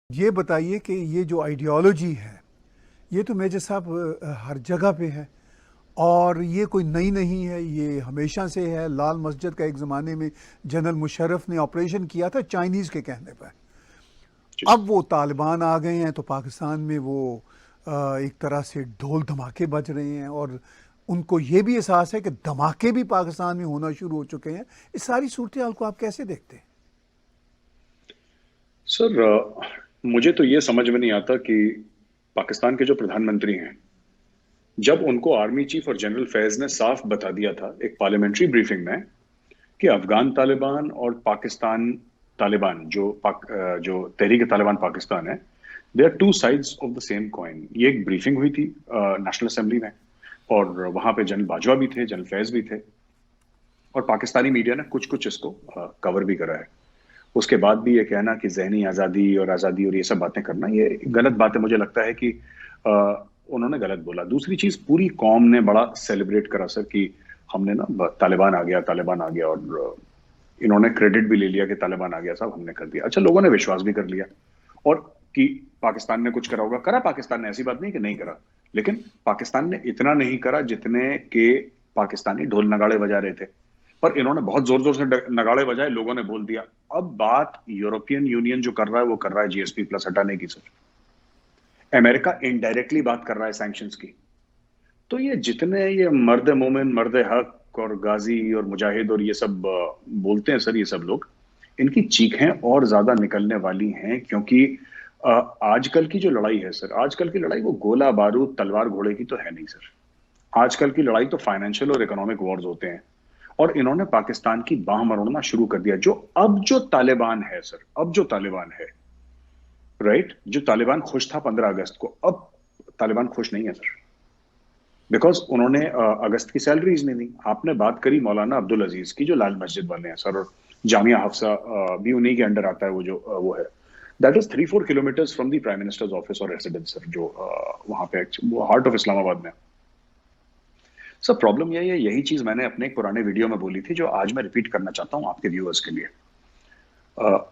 ये बताइए कि ये जो आइडियोलॉजी है, ये तो मेजर साहब हर जगह पे है और ये कोई नई नहीं है, ये हमेशा से है। लाल मस्जिद का एक ज़माने में जनरल मुशर्रफ ने ऑपरेशन किया था चाइनीज़ के कहने पर। जी। अब वो तालिबान आ गए हैं तो पाकिस्तान में वो एक तरह से ढोल धमाके बज रहे हैं और उनको ये भी एहसास है कि धमाके भी पाकिस्तान में होना शुरू हो चुके हैं। इस सारी सूरत हाल को आप कैसे देखते हैं? सर, मुझे तो ये समझ में नहीं आता कि पाकिस्तान के जो प्रधानमंत्री हैं, जब उनको आर्मी चीफ और जनरल फैज ने साफ बता दिया था एक पार्लियामेंट्री ब्रीफिंग में कि अफगान तालिबान और पाकिस्तान तालिबान जो तहरीक तालिबान पाकिस्तान है, they are two sides of the same coin. ये एक ब्रीफिंग हुई थी नेशनल असेंबली में, और वहां पे जनरल बाजवा भी थे, जनरल फैज भी थे, और पाकिस्तानी मीडिया ने कुछ कुछ इसको कवर भी करा है। उसके बाद भी ये कहना कि जहनी आज़ादी और ये सब बातें करना, ये गलत बात है। मुझे लगता है कि उन्होंने गलत बोला। दूसरी चीज, पूरी कौम ने बड़ा सेलिब्रेट करा सर कि हमने ना तालिबान आ गया, और इन्होंने क्रेडिट भी ले लिया कि तालिबान आ गया साहब, हमने कर दिया। अच्छा, लोगों ने विश्वास भी कर लिया, और कि पाकिस्तान ने कुछ करा होगा। करा पाकिस्तान ने, ऐसी बात नहीं कि नहीं करा, लेकिन पाकिस्तान ने इतना नहीं करा जितने के पाकिस्तानी ढोल नगाड़े बजा रहे थे। पर इन्होंने बहुत जोर जोर से नगाड़े बजाए, लोगों ने बोल दिया। अब बात यूरोपियन यूनियन जो कर रहा है, वो कर रहा है जीएसपी प्लस हटाने की सर। अमेरिका इनडायरेक्टली बात कर रहा है सैंक्शंस की। तो ये जितने ये मर्द मोमिन, मर्द हक और गाजी और मुजाहिद और ये सब बोलते हैं सर, ये सब लोग, इनकी चीखें और ज्यादा निकलने वाली हैं। क्योंकि आजकल की जो लड़ाई है सर, आजकल की लड़ाई वो गोला बारूद तलवार घोड़े की तो है नहीं सर। आजकल की लड़ाई तो फाइनेंशियल और इकोनॉमिक वॉर्स होते हैं। और इन्होंने पाकिस्तान की बाह मरोड़ना शुरू कर दिया। जो तालिबान है सर, अब जो तालिबान है, राइट, जो तालिबान खुश था 15 अगस्त को, अब तालिबान खुश नहीं है सर। बिकॉज उन्होंने अगस्त की सैलरीज नहीं दी। आपने बात करी मौलाना अब्दुल अजीज की, जो लाल मस्जिद वाले हैं सर, और जामिया हफ्सा भी उन्हीं के अंडर आता है। वो जो वो है, that is 3-4 kilometres from the prime minister's office और रेसिडेंस सर, जो वहां पे वो हार्ट ऑफ इस्लामाबाद में। सर, प्रॉब्लम यही है, यही चीज मैंने अपने एक पुराने वीडियो में बोली थी, जो आज मैं रिपीट करना चाहता हूं आपके व्यूअर्स के लिए।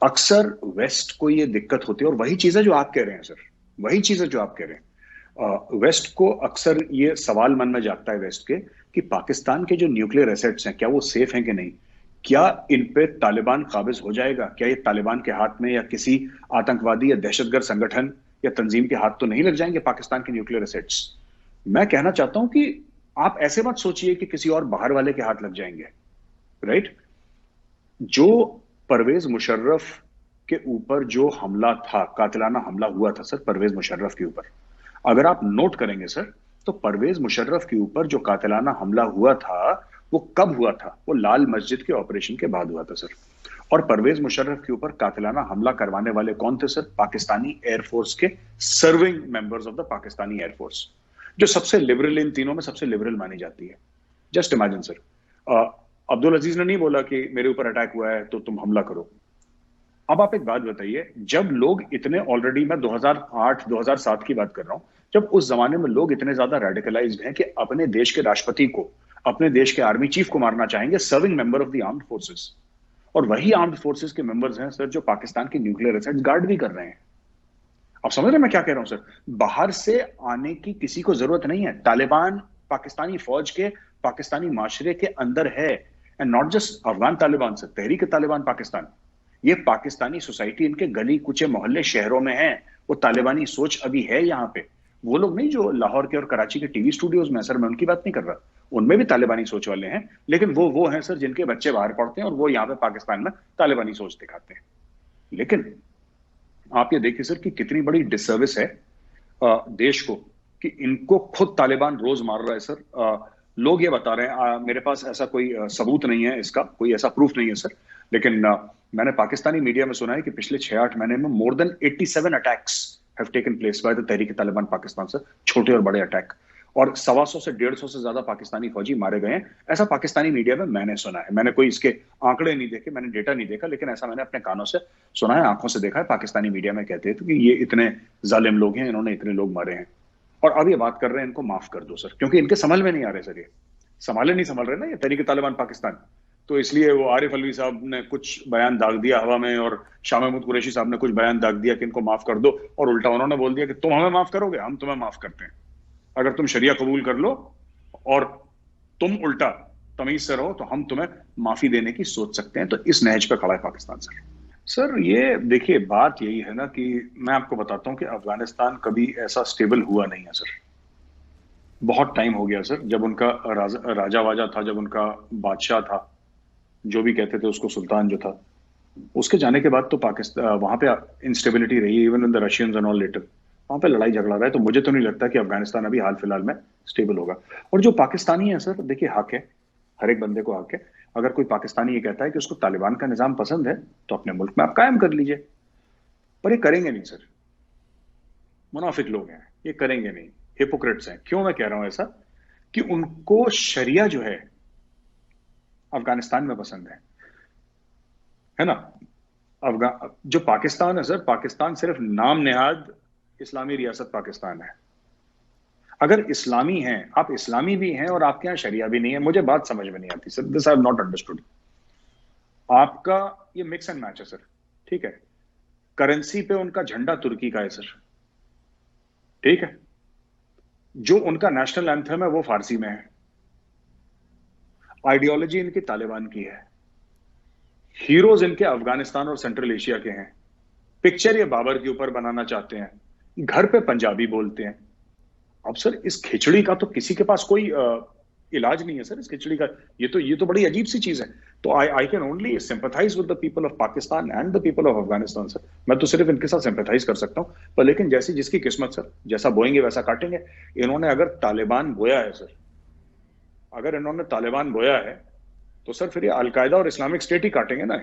अक्सर वेस्ट को ये दिक्कत होती है, और वही चीज है जो आप कह रहे हैं सर, वही चीज है जो आप कह रहे हैं। वेस्ट को अक्सर ये सवाल मन में जागता है वेस्ट के, कि पाकिस्तान के जो न्यूक्लियर एसेट्स हैं, क्या वो सेफ हैं कि नहीं? क्या इन पे तालिबान काबिज हो जाएगा? क्या ये तालिबान के हाथ में या किसी आतंकवादी या दहशतगर्द संगठन या तंजीम के हाथ तो नहीं लग जाएंगे पाकिस्तान के न्यूक्लियर एसेट्स? मैं कहना चाहता हूं कि आप ऐसे मत सोचिए कि किसी और बाहर वाले के हाथ लग जाएंगे, राइट? जो परवेज मुशर्रफ के ऊपर जो हमला था, कातिलाना हमला हुआ था सर परवेज मुशर्रफ के ऊपर, अगर आप नोट करेंगे सर, तो परवेज मुशर्रफ के ऊपर जो कातिलाना हमला हुआ था, वो कब हुआ था? वो लाल मस्जिद के ऑपरेशन के बाद हुआ था सर। और परवेज मुशर्रफ के ऊपर कातिलाना हमला करवाने वाले कौन थे सर? पाकिस्तानी एयरफोर्स के serving members of the Pakistani air force, जो सबसे लिबरल, इन तीनों में सबसे लिबरल मानी जाती है। जस्ट इमेजिन सर, अब्दुल अजीज ने नहीं बोला कि मेरे ऊपर अटैक हुआ है तो तुम हमला करो। अब आप एक बात बताइए, जब लोग इतने ऑलरेडी, मैं 2008-2007 की बात कर रहा हूं, जब उस जमाने में लोग इतने ज्यादा रेडिकलाइज्ड हैं कि अपने देश के राष्ट्रपति को, अपने देश के आर्मी चीफ को मारना चाहेंगे, serving member of the armed forces, और वही आर्म्ड फोर्सेस के मेंबर्स हैं सर जो पाकिस्तान की न्यूक्लियर एसेट्स गार्ड भी कर रहे हैं। आप समझ रहे हैं मैं क्या कह रहा हूं सर? बाहर से आने की किसी को जरूरत नहीं है। तालिबान पाकिस्तानी फौज के, पाकिस्तानी माशरे के अंदर है। And not just Afghan Taliban sir, Tehreek Taliban Pakistan, ये पाकिस्तानी सोसाइटी, इनके गली कुचे मोहल्ले शहरों में है। वो तालिबानी सोच अभी है यहाँ पे। वो लोग नहीं जो लाहौर के और कराची के टीवी स्टूडियोज में, सर मैं उनकी बात नहीं कर रहा, उनमें भी तालिबानी सोच वाले हैं, लेकिन वो हैं सर जिनके बच्चे बाहर पढ़ते हैं और वो यहाँ पे पाकिस्तान में तालिबानी सोच दिखाते हैं। लेकिन आप ये देखिए सर कि कितनी बड़ी डिसर्विस है देश को, कि इनको खुद तालिबान रोज मार रहा है सर। लोग ये बता रहे हैं, मेरे पास ऐसा कोई सबूत नहीं है, इसका कोई ऐसा प्रूफ नहीं है सर, लेकिन मैंने पाकिस्तानी मीडिया में सुना है कि पिछले 6-8 महीने में more than 87 attacks have taken place by the Tehreek Taliban Pakistan sir, छोटे और बड़े अटैक, और 125 से 150 से ज्यादा पाकिस्तानी फौजी मारे गए हैं। ऐसा पाकिस्तानी मीडिया में मैंने सुना है। मैंने कोई इसके आंकड़े नहीं देखे, मैंने डेटा नहीं देखा, लेकिन ऐसा मैंने अपने कानों से सुना है, आंखों से देखा है। पाकिस्तानी मीडिया में कहते हैं तो कि ये इतने जालिम लोग हैं, इन्होंने इतने लोग मारे हैं, और अब ये बात कर रहे हैं इनको माफ कर दो सर, क्योंकि इनके समझ में नहीं आ रहे सर, ये संभाले नहीं संभाल रहे ना ये तहरीक तालिबान पाकिस्तान। तो इसलिए वो आरिफ अलवी साहब ने कुछ बयान दाग दिया हवा में, और शाह महमूद कुरैशी साहब ने कुछ बयान दाग दिया कि इनको माफ कर दो, और उल्टा उन्होंने बोल दिया कि तुम हमें माफ करोगे, हम तुम्हें माफ करते हैं अगर तुम शरिया कबूल कर लो और तुम उल्टा तमीज से रहो तो हम तुम्हें माफी देने की सोच सकते हैं। तो इस नहज पे खड़ा है पाकिस्तान सर। सर ये देखिए, बात यही है ना कि मैं आपको बताता हूं कि अफगानिस्तान कभी ऐसा स्टेबल हुआ नहीं है सर। बहुत टाइम हो गया सर, जब उनका राजा वाजा था, जब उनका बादशाह था, जो भी कहते थे उसको, सुल्तान जो था, उसके जाने के बाद तो पाकिस्तान वहां पे इंस्टेबिलिटी रही, even in the Russians and all later वहां पे लड़ाई झगड़ा रहा है। तो मुझे तो नहीं लगता कि अफगानिस्तान अभी हाल फिलहाल में स्टेबल होगा। और जो पाकिस्तानी है सर, देखिए हक है, हर एक बंदे को हक है। अगर कोई पाकिस्तानी ये कहता है कि उसको तालिबान का निजाम पसंद है तो अपने मुल्क में आप कायम कर लीजिए, पर ये करेंगे नहीं सर। मुनाफिक लोग हैं, ये करेंगे नहीं, हिपोक्रेट्स हैं। क्यों मैं कह रहा हूं ऐसा? कि उनको शरिया जो है अफगानिस्तान में पसंद है ना। जो पाकिस्तान है सर, पाकिस्तान सिर्फ नाम नेहाद इस्लामी रियासत पाकिस्तान है। अगर इस्लामी हैं, आप इस्लामी भी हैं और आपके यहां शरिया भी नहीं है, मुझे बात समझ में नहीं आती sir. This I have not understood. आपका ये मिक्स एंड मैच है सर, ठीक है। करेंसी पे उनका झंडा तुर्की का है सर, ठीक है। जो उनका नेशनल एंथम है वो फारसी में है। आइडियोलॉजी इनकी तालिबान की है। हीरोज इनके अफगानिस्तान और सेंट्रल एशिया के हैं। पिक्चर ये बाबर के ऊपर बनाना चाहते हैं। घर पे पंजाबी बोलते हैं। अब सर इस खिचड़ी का तो किसी के पास कोई इलाज नहीं है सर, इस खिचड़ी का। ये तो बड़ी अजीब सी चीज है। तो I can only sympathise with the people of Pakistan and the people of Afghanistan sir. मैं तो सिर्फ इनके साथ सिंपैथाइज कर सकता हूं। पर लेकिन जैसी जिसकी किस्मत सर, जैसा बोएंगे वैसा काटेंगे। इन्होंने अगर तालिबान बोया है सर, अगर इन्होंने तालिबान बोया है तो सर फिर ये अलकायदा और इस्लामिक स्टेट ही काटेंगे ना।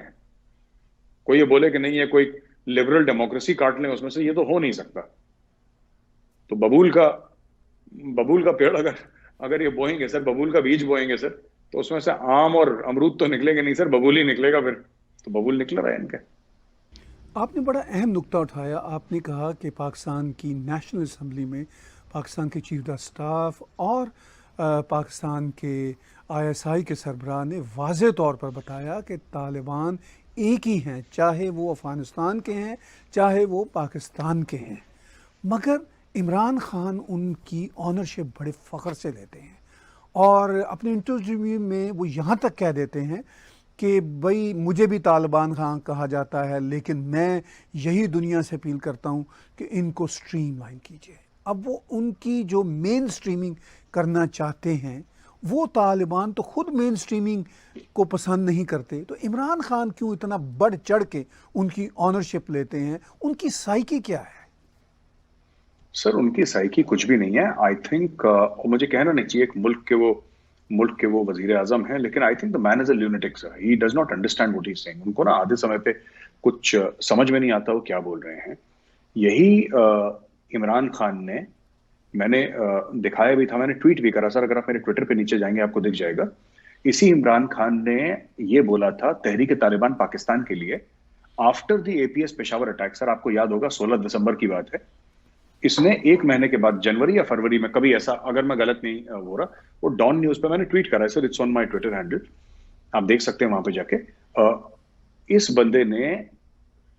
कोई ये बोले कि नहीं ये कोई लिबरल डेमोक्रेसी काट लें उसमें से, ये तो हो नहीं सकता। तो बबूल का पेड़ अगर अगर ये बोएंगे सर, बबूल का बीज बोएंगे सर, तो उसमें से आम और अमरूद तो निकलेंगे नहीं सर, बबूल ही निकलेगा फिर। तो बबूल निकल रहा है इनके। आपने बड़ा अहम नुक्ता उठाया। आपने कहा कि पाकिस्तान की नेशनल असम्बली में पाकिस्तान के चीफ द स्टाफ और पाकिस्तान के आईएसआई के सरबराह ने वाज़े तौर पर बताया कि तालिबान एक ही हैं, चाहे वो अफ़गानिस्तान के हैं चाहे वो पाकिस्तान के हैं। मगर इमरान खान उनकी ऑनरशिप बड़े फ़ख्र से लेते हैं और अपने इंटरव्यू में वो यहाँ तक कह देते हैं कि भाई मुझे भी तालिबान खान कहा जाता है, लेकिन मैं यही दुनिया से अपील करता हूँ कि इनको स्ट्रीम लाइन कीजिए। अब वो उनकी जो मेन स्ट्रीमिंग करना चाहते हैं, वो तालिबान तो खुद मेन स्ट्रीमिंग को पसंद नहीं करते, तो इमरान खान क्यों इतना बढ़ चढ़ के उनकी ऑनरशिप लेते हैं? उनकी साइकी क्या है? सर उनकी साइकी कुछ भी नहीं है। आई थिंक मुझे कहना नहीं चाहिए, एक मुल्क के वो वजीर आजम हैं, लेकिन I think the man is a lunatic sir. He does not understand what he is saying. उनको ना आधे समय पे कुछ समझ में नहीं आता वो क्या बोल रहे हैं। यही इमरान खान ने, मैंने दिखाया भी था, मैंने ट्वीट भी करा सर। अगर आप मेरे ट्विटर पे नीचे जाएंगे आपको दिख जाएगा। इसी इमरान खान ने ये बोला था तहरीक तालिबान पाकिस्तान के लिए after the APS Peshawar attack. Sir आपको याद होगा 16 दिसंबर की बात है। इसने एक महीने के बाद, जनवरी या फरवरी में, कभी ऐसा, अगर मैं गलत नहीं हो रहा, वो डॉन न्यूज पे मैंने ट्वीट करा है sir. It's on my Twitter handle, आप देख सकते हैं वहां पे जाके। इस बंदे ने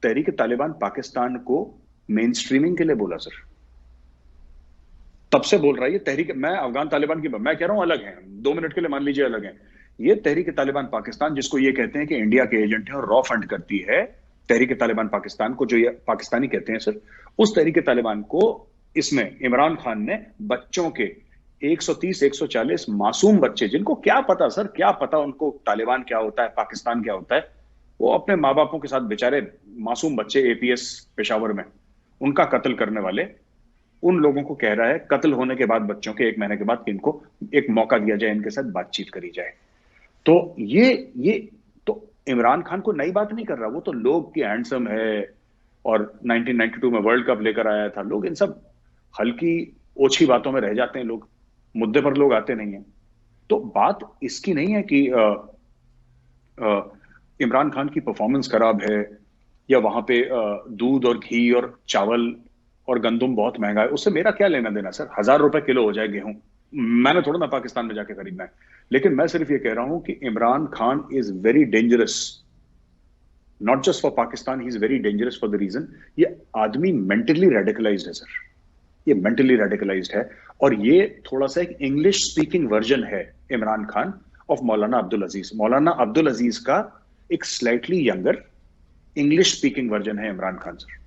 तहरीक तालिबान पाकिस्तान को मेन स्ट्रीमिंग के लिए बोला सर। तब से बोल रहा है ये तहरीक, मैं अफगान तालिबान की मैं कह रहा हूं अलग है, 2 मिनट के लिए मान लीजिए अलग है। ये तहरीक तालिबान पाकिस्तान, जिसको ये कहते हैं कि इंडिया के एजेंट है और रॉ फंड करती है तहरीक तालिबान पाकिस्तान को, जो ये पाकिस्तानी कहते हैं सर, उस तहरीक तालिबान को इसमें इमरान खान ने बच्चों के 130 140 मासूम बच्चे, जिनको क्या पता सर, क्या पता उनको तालिबान क्या होता है, पाकिस्तान क्या होता है, वो अपने माँ बापों के साथ बेचारे मासूम बच्चे एपीएस पेशावर में, उनका कत्ल करने वाले उन लोगों को कह रहा है कत्ल होने के बाद बच्चों के 1 महीने के बाद इनको एक मौका दिया जाए, इनके साथ बातचीत करी जाए। तो ये तो इमरान खान को नई बात नहीं कर रहा। वो तो लोग की हैंडसम है और 1992 में वर्ल्ड कप लेकर आया था। लोग इन सब हल्की ओछी बातों में रह जाते हैं, लोग मुद्दे पर लोग आते नहीं है। तो बात इसकी नहीं है कि इमरान खान की परफॉर्मेंस खराब है या वहां पे दूध और घी और चावल और गंदुम बहुत महंगा है, उससे मेरा क्या लेना देना सर। 1000 रुपए किलो हो जाए गेहूं, मैंने थोड़ा ना पाकिस्तान में जाके खरीदना है, लेकिन मैं सिर्फ ये कह रहा हूं कि Imran Khan is very dangerous, not just for Pakistan, he is very dangerous for the region ये आदमी मेंटली रेडिकलाइज्ड है सर, ये मेंटली रेडिकलाइज्ड है, और ये थोड़ा सा एक इंग्लिश स्पीकिंग वर्जन है इमरान खान ऑफ मौलाना अब्दुल अजीज। मौलाना अब्दुल अजीज का एक slightly younger English speaking version है इमरान खान सर।